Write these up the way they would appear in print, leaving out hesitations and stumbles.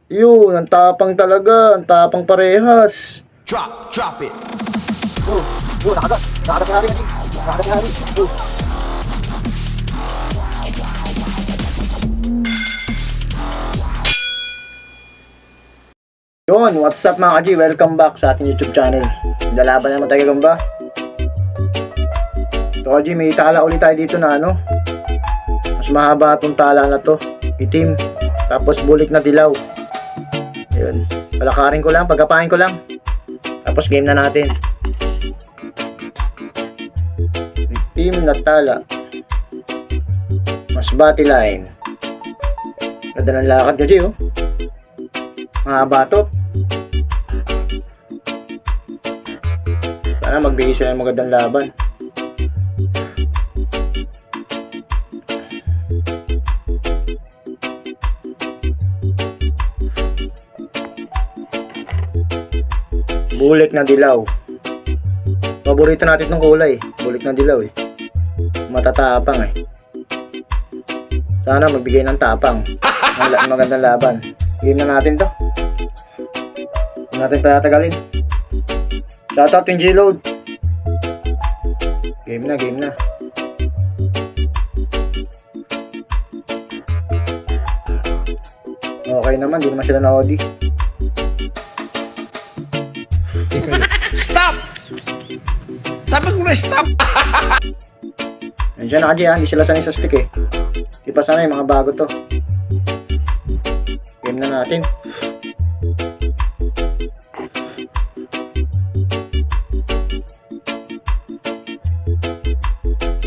Yun, ang tapang talaga. Ang tapang parehas. Drop it. Nakagat si Hari. Nakagat si Hari. Yun, what's up mga kaji? Welcome back sa ating YouTube channel. Lalaban naman tayo gamba. So kaji, may tala ulit tayo dito na mas mahaba itong tala na to. Itim. Tapos bulik na dilaw. Yun. Palakarin ko lang, pagkapain ko lang. Tapos game na natin. Itim na tala. Mas bati line. Ganda ng lakad kaji oh. Mahaba to. Sana magbigay sila ng magandang laban. Bulik na dilaw. Paborito natin itong kulay. Bulik na dilaw eh. Matatapang eh. Sana magbigay ng tapang. Magandang laban. Game na natin to. Hindi natin patatagalin. Shoutout yung G-Load. Game na. Okay naman, di naman sila na-OD. Stop! Sabi ko na stop! Nandiyan na G, hindi sila sanay sa stick eh. Di pa sanay, mga bago to. Game na natin.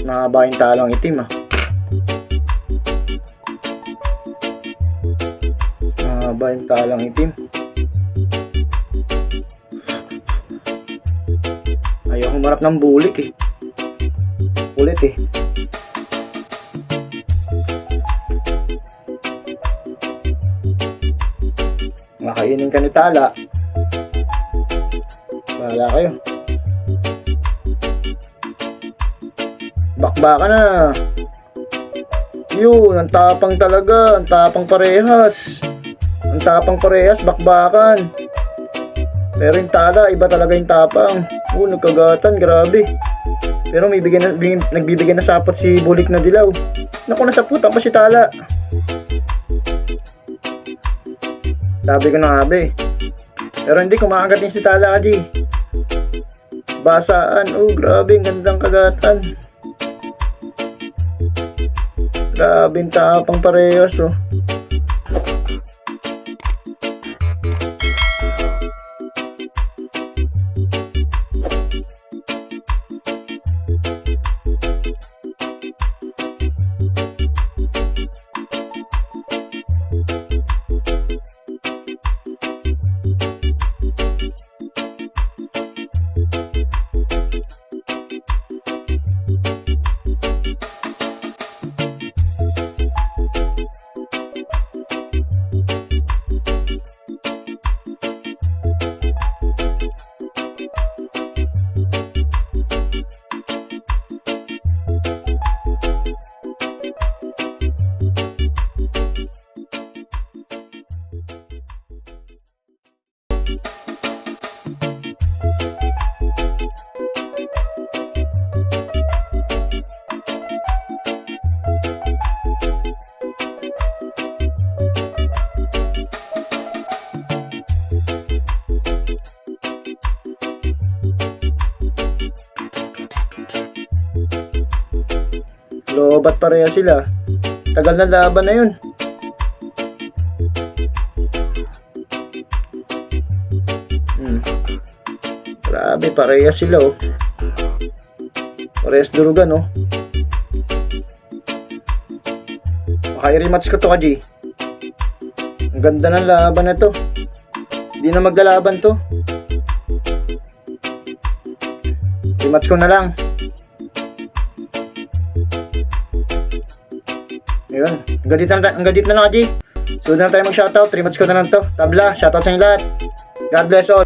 Mahaba yung talong itim ah. Mahaba yung talong itim. Ayaw humarap ng bulik eh. Ulit eh. Makainin ka ni tala. Bahala kayo. Bakbaka na. Yun, ang tapang talaga. Ang tapang parehas. Ang tapang parehas, bakbakan. Pero yung tala, iba talaga yung tapang. Nagkagatan, grabe. Pero may nagbibigay na sapot si bulik na dilaw. Naku, nasaputan pa si tala. Sabi ko na nga be. Pero hindi, kumakagat din si tala kaji. Basaan, grabe, ang gandang kagatan. Grabe yung tapang parehas oh. Lobat pareha sila. Tagal na laban na yun. Grabe, pareha sila oh. Parehas durugan oh. Maka-rematch ko to kaji. Ang ganda ng laban na to. Hindi na maglalaban to. Rematch ko na lang. Ayun, ang gadit na lang kaji. Sunod na tayo mag-shoutout. Rematch ko na lang to. Tabla, shoutout sa inyo lahat. God bless all.